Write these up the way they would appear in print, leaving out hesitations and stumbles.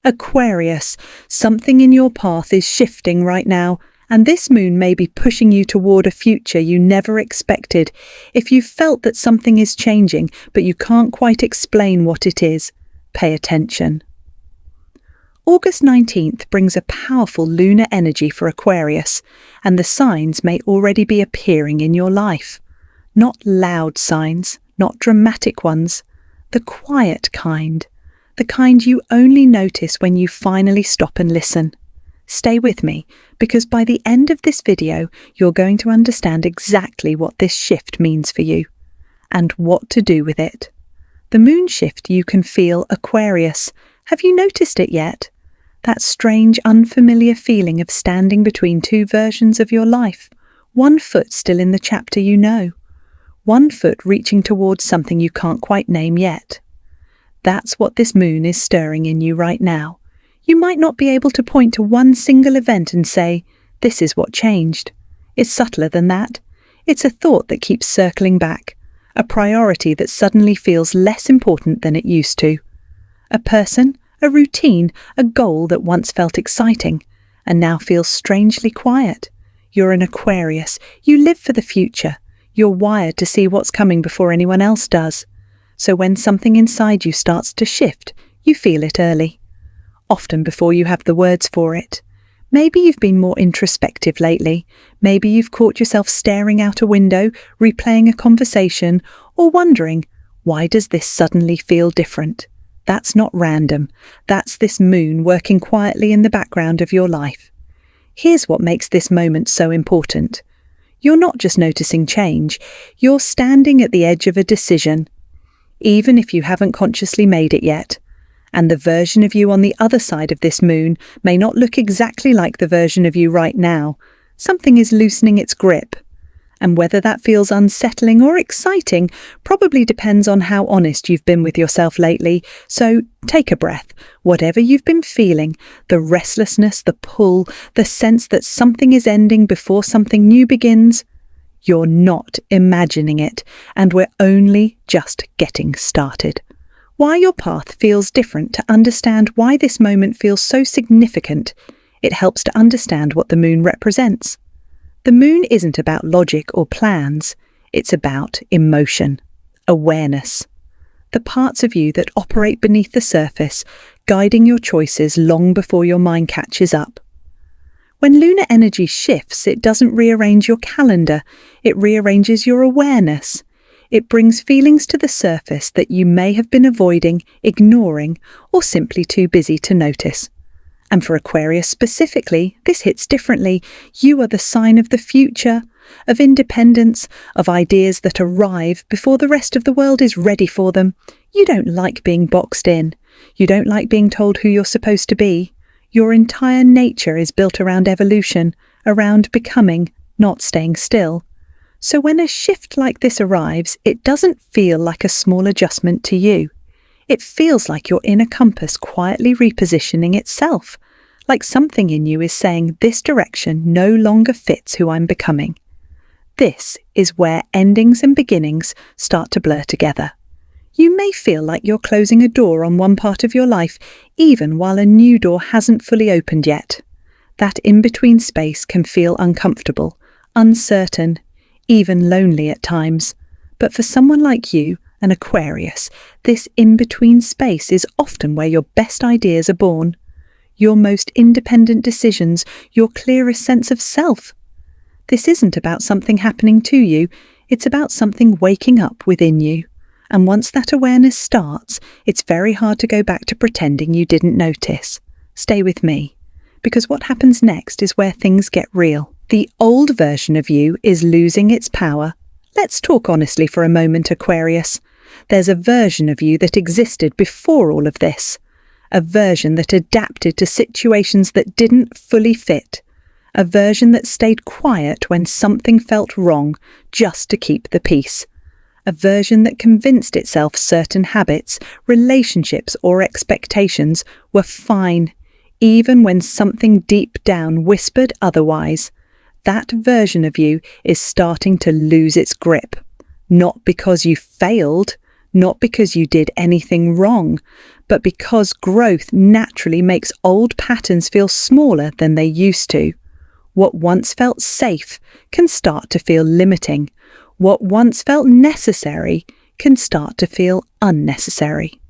Aquarius, something in your path is shifting right now, and this moon may be pushing you toward a future you never expected. If you felt that something is changing, but you can't quite explain what it is, pay attention. August 19th brings a powerful lunar energy for Aquarius, and the signs may already be appearing in your life. Not loud signs, not dramatic ones, the quiet kind. The kind you only notice when you finally stop and listen. Stay with me, because by the end of this video, you're going to understand exactly what this shift means for you, and what to do with it. The moon shift you can feel, Aquarius. Have you noticed it yet? That strange, unfamiliar feeling of standing between two versions of your life. One foot still in the chapter you know. One foot reaching towards something you can't quite name yet. That's what this moon is stirring in you right now. You might not be able to point to one single event and say, this is what changed. It's subtler than that. It's a thought that keeps circling back, a priority that suddenly feels less important than it used to. A person, a routine, a goal that once felt exciting, and now feels strangely quiet. You're an Aquarius. You live for the future. You're wired to see what's coming before anyone else does. So when something inside you starts to shift, you feel it early, often before you have the words for it. Maybe you've been more introspective lately. Maybe you've caught yourself staring out a window, replaying a conversation, or wondering, why does this suddenly feel different? That's not random. That's this moon working quietly in the background of your life. Here's what makes this moment so important. You're not just noticing change, you're standing at the edge of a decision, even if you haven't consciously made it yet. And the version of you on the other side of this moon may not look exactly like the version of you right now. Something is loosening its grip. And whether that feels unsettling or exciting probably depends on how honest you've been with yourself lately. So take a breath. Whatever you've been feeling, the restlessness, the pull, the sense that something is ending before something new begins, you're not imagining it, and we're only just getting started. Why your path feels different, to understand why this moment feels so significant, it helps to understand what the moon represents. The moon isn't about logic or plans, it's about emotion, awareness. The parts of you that operate beneath the surface, guiding your choices long before your mind catches up. When lunar energy shifts, it doesn't rearrange your calendar, it rearranges your awareness. It brings feelings to the surface that you may have been avoiding, ignoring, or simply too busy to notice. And for Aquarius specifically, this hits differently. You are the sign of the future, of independence, of ideas that arrive before the rest of the world is ready for them. You don't like being boxed in. You don't like being told who you're supposed to be. Your entire nature is built around evolution, around becoming, not staying still. So when a shift like this arrives, it doesn't feel like a small adjustment to you. It feels like your inner compass quietly repositioning itself, like something in you is saying this direction no longer fits who I'm becoming. This is where endings and beginnings start to blur together. You may feel like you're closing a door on one part of your life, even while a new door hasn't fully opened yet. That in-between space can feel uncomfortable, uncertain, even lonely at times. But for someone like you, an Aquarius, this in-between space is often where your best ideas are born, your most independent decisions, your clearest sense of self. This isn't about something happening to you, it's about something waking up within you. And once that awareness starts, it's very hard to go back to pretending you didn't notice. Stay with me, because what happens next is where things get real. The old version of you is losing its power. Let's talk honestly for a moment, Aquarius. There's a version of you that existed before all of this. A version that adapted to situations that didn't fully fit. A version that stayed quiet when something felt wrong, just to keep the peace. A version that convinced itself certain habits, relationships, or expectations were fine, even when something deep down whispered otherwise. That version of you is starting to lose its grip. Not because you failed, not because you did anything wrong, but because growth naturally makes old patterns feel smaller than they used to. What once felt safe can start to feel limiting. What once felt necessary can start to feel unnecessary.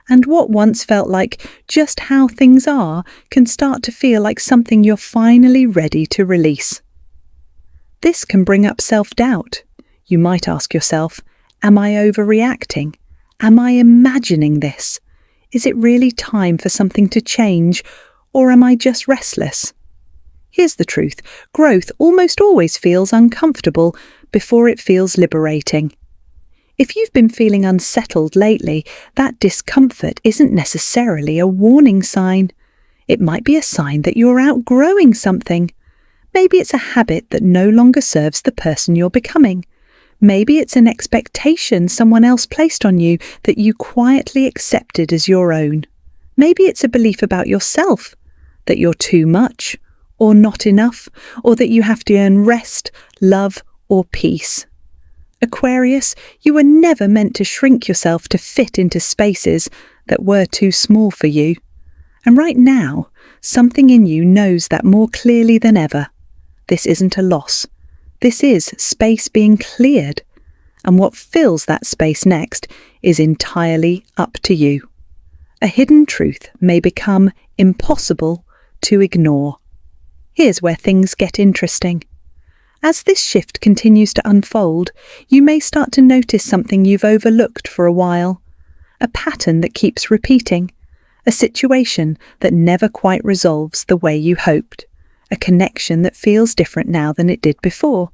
And what once felt like just how things are can start to feel like something you're finally ready to release. This can bring up self-doubt. You might ask yourself, am I overreacting? Am I imagining this? Is it really time for something to change, or am I just restless? Here's the truth. Growth almost always feels uncomfortable before it feels liberating. If you've been feeling unsettled lately, that discomfort isn't necessarily a warning sign. It might be a sign that you're outgrowing something. Maybe it's a habit that no longer serves the person you're becoming. Maybe it's an expectation someone else placed on you that you quietly accepted as your own. Maybe it's a belief about yourself, that you're too much, or not enough, or that you have to earn rest, love, or peace. Aquarius, you were never meant to shrink yourself to fit into spaces that were too small for you. And right now, something in you knows that more clearly than ever. This isn't a loss. This is space being cleared. And what fills that space next is entirely up to you. A hidden truth may become impossible to ignore. Here's where things get interesting. As this shift continues to unfold, you may start to notice something you've overlooked for a while. A pattern that keeps repeating. A situation that never quite resolves the way you hoped. A connection that feels different now than it did before.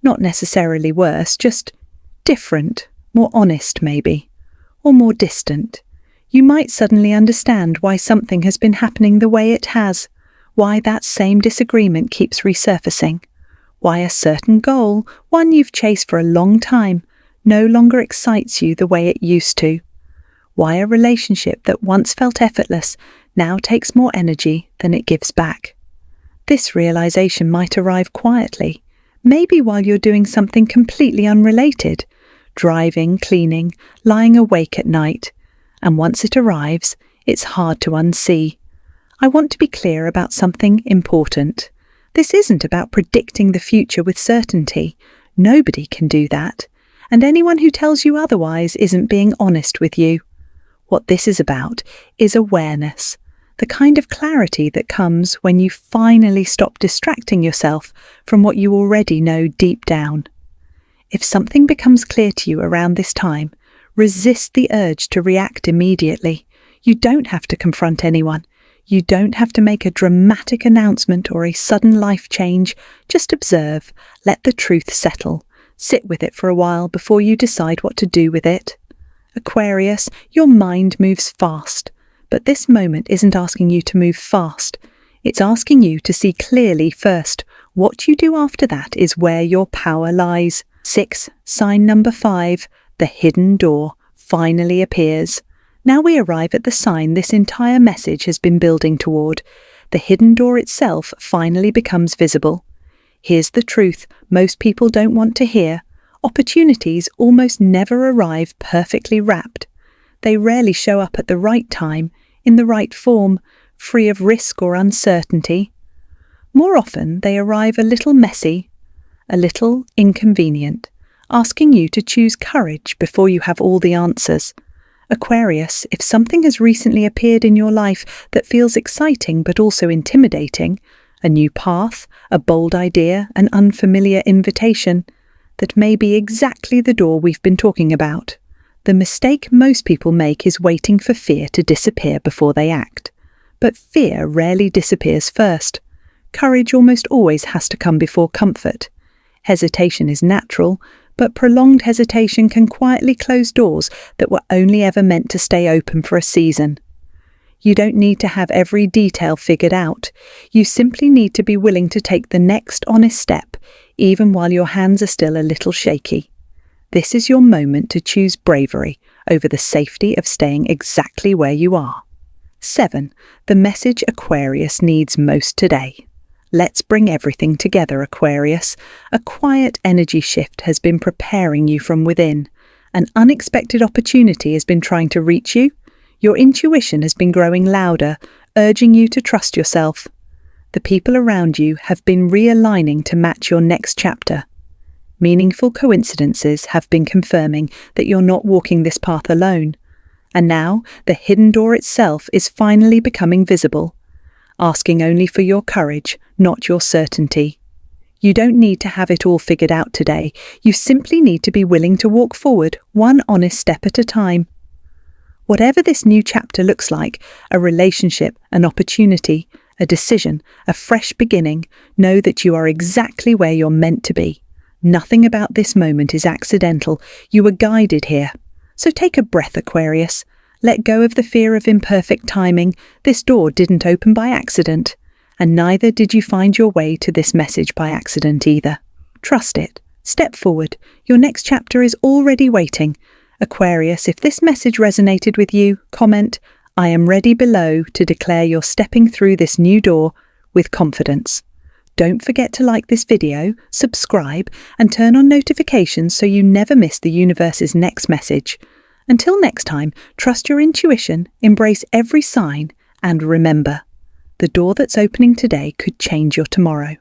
Not necessarily worse, just different, more honest maybe, or more distant. You might suddenly understand why something has been happening the way it has, why that same disagreement keeps resurfacing. Why a certain goal, one you've chased for a long time, no longer excites you the way it used to. Why a relationship that once felt effortless now takes more energy than it gives back. This realization might arrive quietly, maybe while you're doing something completely unrelated, driving, cleaning, lying awake at night. And once it arrives, it's hard to unsee. I want to be clear about something important. This isn't about predicting the future with certainty. Nobody can do that. And anyone who tells you otherwise isn't being honest with you. What this is about is awareness, the kind of clarity that comes when you finally stop distracting yourself from what you already know deep down. If something becomes clear to you around this time, resist the urge to react immediately. You don't have to confront anyone. You don't have to make a dramatic announcement or a sudden life change. Just observe, let the truth settle. Sit with it for a while before you decide what to do with it. Aquarius, your mind moves fast, but this moment isn't asking you to move fast. It's asking you to see clearly first. What you do after that is where your power lies. 6, sign number 5, the hidden door, finally appears. Now we arrive at the sign this entire message has been building toward. The hidden door itself finally becomes visible. Here's the truth most people don't want to hear. Opportunities almost never arrive perfectly wrapped. They rarely show up at the right time, in the right form, free of risk or uncertainty. More often they arrive a little messy, a little inconvenient, asking you to choose courage before you have all the answers. Aquarius, if something has recently appeared in your life that feels exciting but also intimidating, a new path, a bold idea, an unfamiliar invitation, that may be exactly the door we've been talking about. The mistake most people make is waiting for fear to disappear before they act. But fear rarely disappears first. Courage almost always has to come before comfort. Hesitation is natural, but prolonged hesitation can quietly close doors that were only ever meant to stay open for a season. You don't need to have every detail figured out. You simply need to be willing to take the next honest step, even while your hands are still a little shaky. This is your moment to choose bravery over the safety of staying exactly where you are. 7. The message Aquarius needs most today. Let's bring everything together, Aquarius. A quiet energy shift has been preparing you from within. An unexpected opportunity has been trying to reach you. Your intuition has been growing louder, urging you to trust yourself. The people around you have been realigning to match your next chapter. Meaningful coincidences have been confirming that you're not walking this path alone. And now, the hidden door itself is finally becoming visible, asking only for your courage, not your certainty. You don't need to have it all figured out today. You simply need to be willing to walk forward, one honest step at a time. Whatever this new chapter looks like, a relationship, an opportunity, a decision, a fresh beginning, know that you are exactly where you're meant to be. Nothing about this moment is accidental. You were guided here. So take a breath, Aquarius. Let go of the fear of imperfect timing. This door didn't open by accident. And neither did you find your way to this message by accident either. Trust it. Step forward. Your next chapter is already waiting. Aquarius, if this message resonated with you, comment, "I am ready" below to declare you're stepping through this new door with confidence. Don't forget to like this video, subscribe, and turn on notifications so you never miss the universe's next message. Until next time, trust your intuition, embrace every sign, and remember, the door that's opening today could change your tomorrow.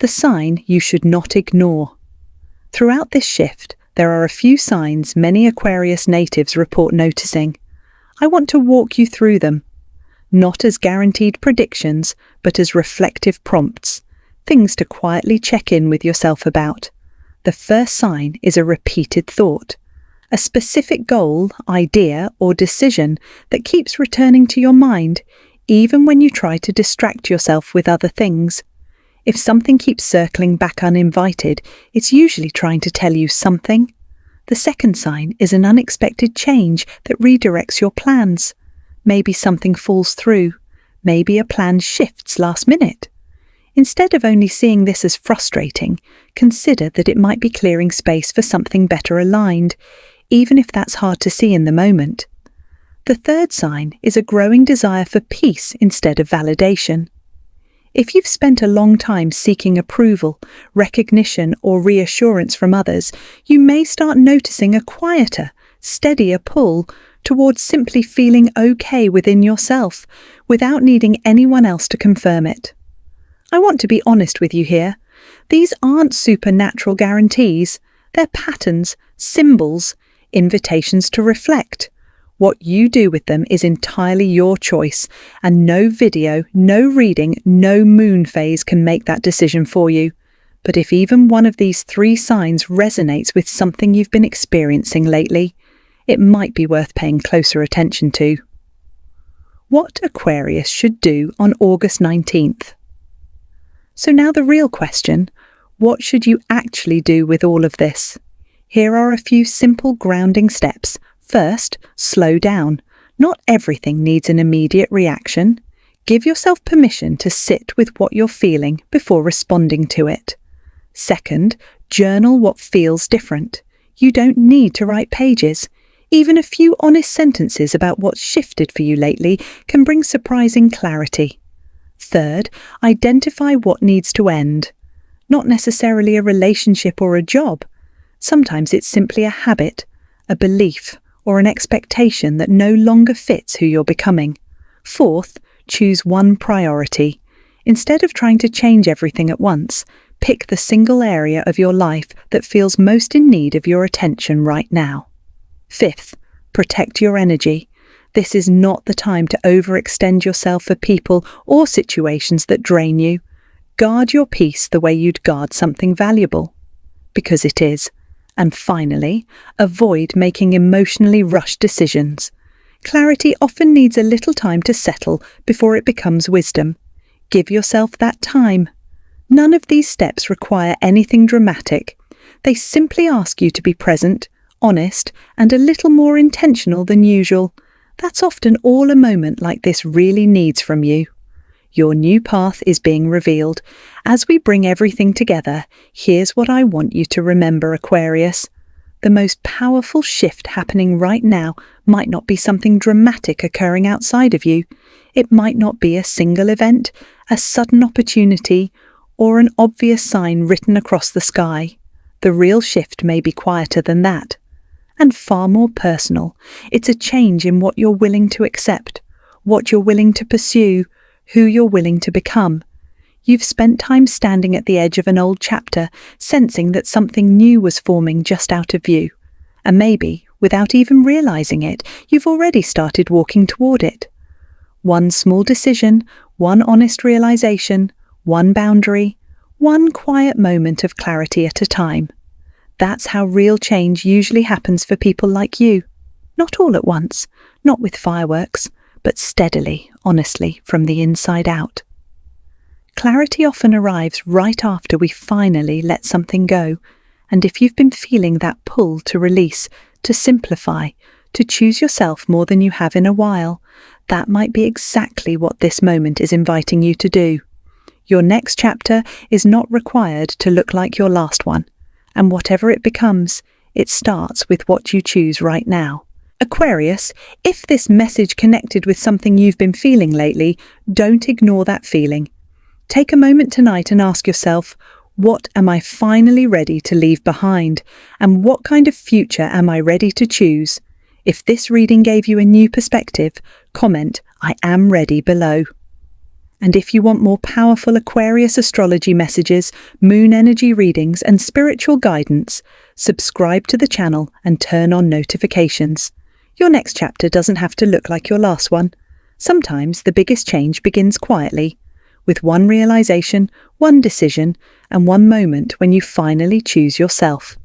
The sign you should not ignore. Throughout this shift, there are a few signs many Aquarius natives report noticing. I want to walk you through them, not as guaranteed predictions, but as reflective prompts, things to quietly check in with yourself about. The first sign is a repeated thought, a specific goal, idea, or decision that keeps returning to your mind, even when you try to distract yourself with other things. If something keeps circling back uninvited, it's usually trying to tell you something. The second sign is an unexpected change that redirects your plans. Maybe something falls through. Maybe a plan shifts last minute. Instead of only seeing this as frustrating, consider that it might be clearing space for something better aligned, even if that's hard to see in the moment. The third sign is a growing desire for peace instead of validation. If you've spent a long time seeking approval, recognition, or reassurance from others, you may start noticing a quieter, steadier pull towards simply feeling okay within yourself, without needing anyone else to confirm it. I want to be honest with you here. These aren't supernatural guarantees. They're patterns, symbols, invitations to reflect. What you do with them is entirely your choice, and no video, no reading, no moon phase can make that decision for you. But if even one of these three signs resonates with something you've been experiencing lately, it might be worth paying closer attention to. What Aquarius should do on August 19th. So now the real question, what should you actually do with all of this? Here are a few simple grounding steps. First, slow down. Not everything needs an immediate reaction. Give yourself permission to sit with what you're feeling before responding to it. Second, journal what feels different. You don't need to write pages. Even a few honest sentences about what's shifted for you lately can bring surprising clarity. Third, identify what needs to end. Not necessarily a relationship or a job. Sometimes it's simply a habit, a belief, or an expectation that no longer fits who you're becoming. Fourth, choose one priority. Instead of trying to change everything at once, pick the single area of your life that feels most in need of your attention right now. Fifth, protect your energy. This is not the time to overextend yourself for people or situations that drain you. Guard your peace the way you'd guard something valuable, because it is. And finally, avoid making emotionally rushed decisions. Clarity often needs a little time to settle before it becomes wisdom. Give yourself that time. None of these steps require anything dramatic. They simply ask you to be present, honest, and a little more intentional than usual. That's often all a moment like this really needs from you. Your new path is being revealed. As we bring everything together, here's what I want you to remember, Aquarius. The most powerful shift happening right now might not be something dramatic occurring outside of you. It might not be a single event, a sudden opportunity, or an obvious sign written across the sky. The real shift may be quieter than that, and far more personal. It's a change in what you're willing to accept, what you're willing to pursue, who you're willing to become. You've spent time standing at the edge of an old chapter, sensing that something new was forming just out of view. And maybe, without even realizing it, you've already started walking toward it. One small decision, one honest realization, one boundary, one quiet moment of clarity at a time. That's how real change usually happens for people like you. Not all at once, not with fireworks, but steadily, honestly, from the inside out. Clarity often arrives right after we finally let something go, and if you've been feeling that pull to release, to simplify, to choose yourself more than you have in a while, that might be exactly what this moment is inviting you to do. Your next chapter is not required to look like your last one, and whatever it becomes, it starts with what you choose right now. Aquarius, if this message connected with something you've been feeling lately, don't ignore that feeling. Take a moment tonight and ask yourself, what am I finally ready to leave behind? And what kind of future am I ready to choose? If this reading gave you a new perspective, comment, I am ready below. And if you want more powerful Aquarius astrology messages, moon energy readings, and spiritual guidance, subscribe to the channel and turn on notifications. Your next chapter doesn't have to look like your last one. Sometimes the biggest change begins quietly, with one realization, one decision, and one moment when you finally choose yourself.